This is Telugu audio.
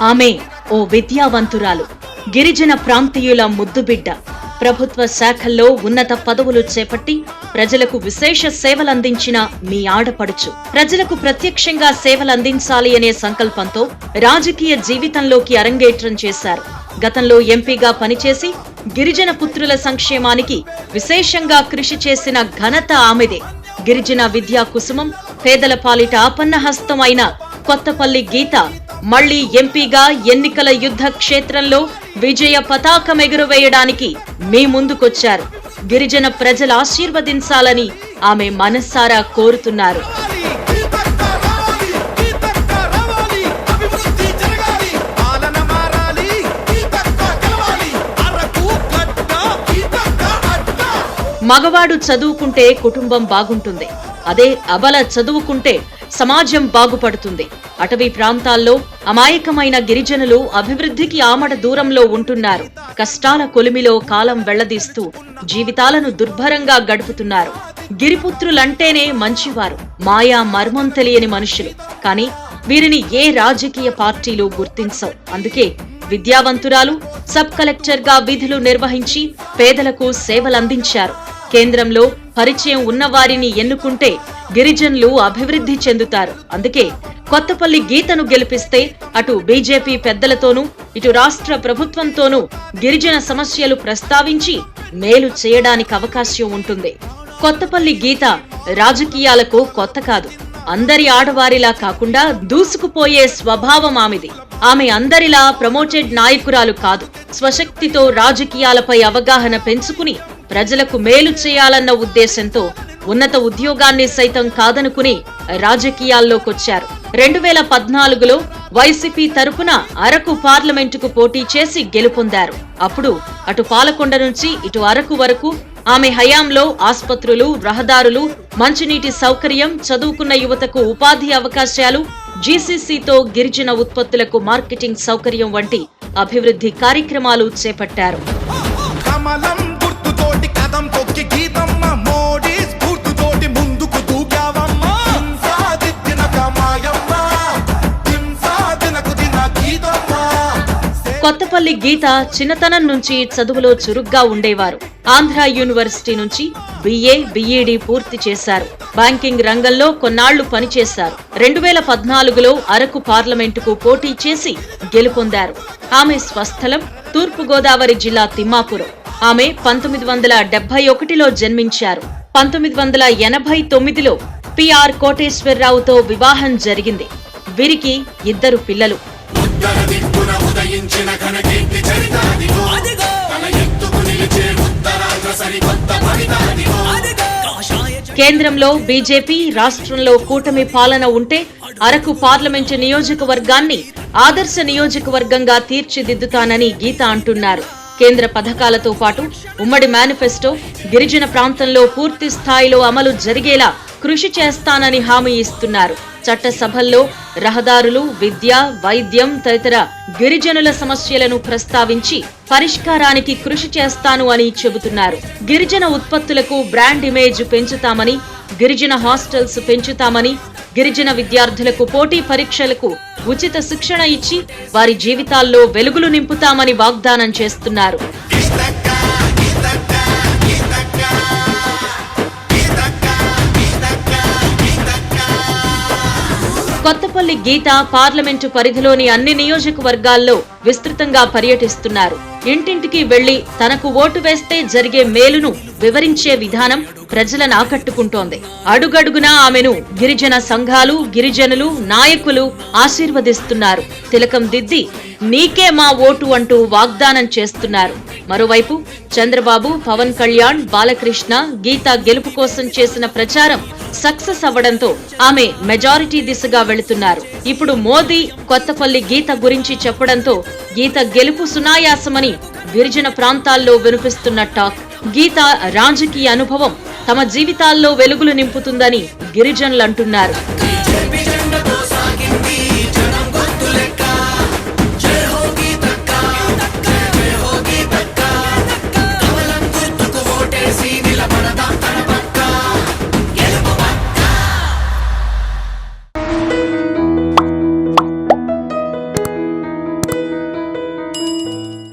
ఆమె ఓ విద్యావంతురాలు, గిరిజన ప్రాంతీయుల ముద్దుబిడ్డ. ప్రభుత్వ శాఖల్లో ఉన్నత పదవులు చేపట్టి ప్రజలకు విశేష సేవలందించిన మీ ఆడపడుచు. ప్రజలకు ప్రత్యక్షంగా సేవలందించాలి అనే సంకల్పంతో రాజకీయ జీవితంలోకి అరంగేట్రం చేశారు. గతంలో ఎంపీగా పనిచేసి గిరిజన పుత్రుల సంక్షేమానికి విశేషంగా కృషి చేసిన ఘనత ఆమెదే. గిరిజన విద్యా కుసుమం, పేదల పాలిట ఆపన్న హస్తం అయిన కొత్తపల్లి గీత మళ్లీ ఎంపీగా ఎన్నికల యుద్ధ క్షేత్రంలో విజయ పతాకం ఎగురవేయడానికి మీ ముందుకొచ్చారు. గిరిజన ప్రజలు ఆశీర్వదించాలని ఆమె మనస్సారా కోరుతున్నారు. మగవాడు చదువుకుంటే కుటుంబం బాగుంటుంది, అదే అబల చదువుకుంటే సమాజం బాగుపడుతుంది. అటవీ ప్రాంతాల్లో అమాయకమైన గిరిజనులు అభివృద్ధికి ఆమడ దూరంలో ఉంటున్నారు. కష్టాల కొలిమిలో కాలం వెళ్లదీస్తూ జీవితాలను దుర్భరంగా గడుపుతున్నారు. గిరిపుత్రులంటేనే మంచివారు, మాయా మర్మం తెలియని మనుషులు. కానీ వీరిని ఏ రాజకీయ పార్టీలు గుర్తించవు. అందుకే విద్యావంతురాలు, సబ్ కలెక్టర్ గా విధులు నిర్వహించి పేదలకు సేవలందించారు. కేంద్రంలో పరిచయం ఉన్నవారిని ఎన్నుకుంటే గిరిజనులు అభివృద్ధి చెందుతారు. అందుకే కొత్తపల్లి గీతను గెలిపిస్తే అటు బీజేపీ పెద్దలతోనూ ఇటు రాష్ట్ర ప్రభుత్వంతోనూ గిరిజన సమస్యలు ప్రస్తావించి మేలు చేయడానికి అవకాశం ఉంటుంది. కొత్తపల్లి గీత రాజకీయాలకు కొత్త కాదు. అందరి ఆడవారిలా కాకుండా దూసుకుపోయే స్వభావం ఆమెది. ఆమె అందరిలా ప్రమోటెడ్ నాయకురాలు కాదు. స్వశక్తితో రాజకీయాలపై అవగాహన పెంచుకుని ప్రజలకు మేలు చేయాలన్న ఉద్దేశంతో ఉన్నత ఉద్యోగాన్ని సైతం కాదనుకుని రాజకీయాల్లోకొచ్చారు. 2014లో వైసీపీ తరపున అరకు పార్లమెంటుకు పోటీ చేసి గెలుపొందారు. అప్పుడు అటు పాలకొండ నుంచి ఇటు అరకు వరకు ఆమె హయాంలో ఆస్పత్రులు, రహదారులు, మంచినీటి సౌకర్యం, చదువుకున్న యువతకు ఉపాధి అవకాశాలు, జీసీసీతో గిరిజన ఉత్పత్తులకు మార్కెటింగ్ సౌకర్యం వంటి అభివృద్ధి కార్యక్రమాలు చేపట్టారు. కొత్తపల్లి గీత చిన్నతనం నుంచి చదువులో చురుగ్గా ఉండేవారు. ఆంధ్ర యూనివర్సిటీ నుంచి BA, BEd పూర్తి చేశారు. బ్యాంకింగ్ రంగంలో కొన్నాళ్లు పనిచేశారు. 2014లో అరకు పార్లమెంటుకు పోటీ చేసి గెలుపొందారు. ఆమె స్వస్థలం తూర్పు గోదావరి జిల్లా తిమ్మాపురం. ఆమె 1971లో జన్మించారు. 1989లో PR కోటేశ్వరరావుతో వివాహం జరిగింది. వీరికి 2 పిల్లలు. కేంద్రంలో బీజేపీ, రాష్ట్రంలో కూటమి పాలన ఉంటే అరకు పార్లమెంటు నియోజకవర్గాన్ని ఆదర్శ నియోజకవర్గంగా తీర్చిదిద్దుతానని గీత అంటున్నారు. కేంద్ర పథకాలతో పాటు ఉమ్మడి మేనిఫెస్టో గిరిజన ప్రాంతంలో పూర్తి స్థాయిలో అమలు జరిగేలా కృషి చేస్తానని హామీ ఇస్తున్నారు. చట్టసభల్లో రహదారులు, విద్య, వైద్యం తదితర గిరిజనుల సమస్యలను ప్రస్తావించి పరిష్కారానికి కృషి చేస్తాను అని చెబుతున్నారు. గిరిజన ఉత్పత్తులకు బ్రాండ్ ఇమేజ్ పెంచుతామని, గిరిజన హాస్టల్స్ పెంచుతామని, గిరిజన విద్యార్థులకు పోటీ పరీక్షలకు ఉచిత శిక్షణ ఇచ్చి వారి జీవితాల్లో వెలుగులు నింపుతామని వాగ్దానం చేస్తున్నారు. కొత్తపల్లి గీత పార్లమెంటు పరిధిలోని అన్ని నియోజకవర్గాల్లో విస్తృతంగా పర్యటిస్తున్నారు. ఇంటింటికి వెళ్లి తనకు ఓటు వేస్తే జరిగే మేలును వివరించే విధానం ప్రజలను ఆకట్టుకుంటోంది. అడుగడుగునా ఆమెను గిరిజన సంఘాలు, గిరిజనులు, నాయకులు ఆశీర్వదిస్తున్నారు. తిలకం దిద్ది నీకే మా ఓటు అంటూ వాగ్దానం చేస్తున్నారు. మరోవైపు చంద్రబాబు, పవన్ కళ్యాణ్, బాలకృష్ణ గీత గెలుపు కోసం చేసిన ప్రచారం సక్సెస్ అవ్వడంతో ఆమె మెజారిటీ దిశగా వెళుతున్నారు. ఇప్పుడు మోదీ కొత్తపల్లి గీత గురించి చెప్పడంతో గీత గెలుపు సునాయాసమని గిరిజన ప్రాంతాల్లో వినిపిస్తున్న టాక్. గీత రాజకీయ అనుభవం తమ జీవితాల్లో వెలుగులు నింపుతుందని గిరిజనులు అంటున్నారు.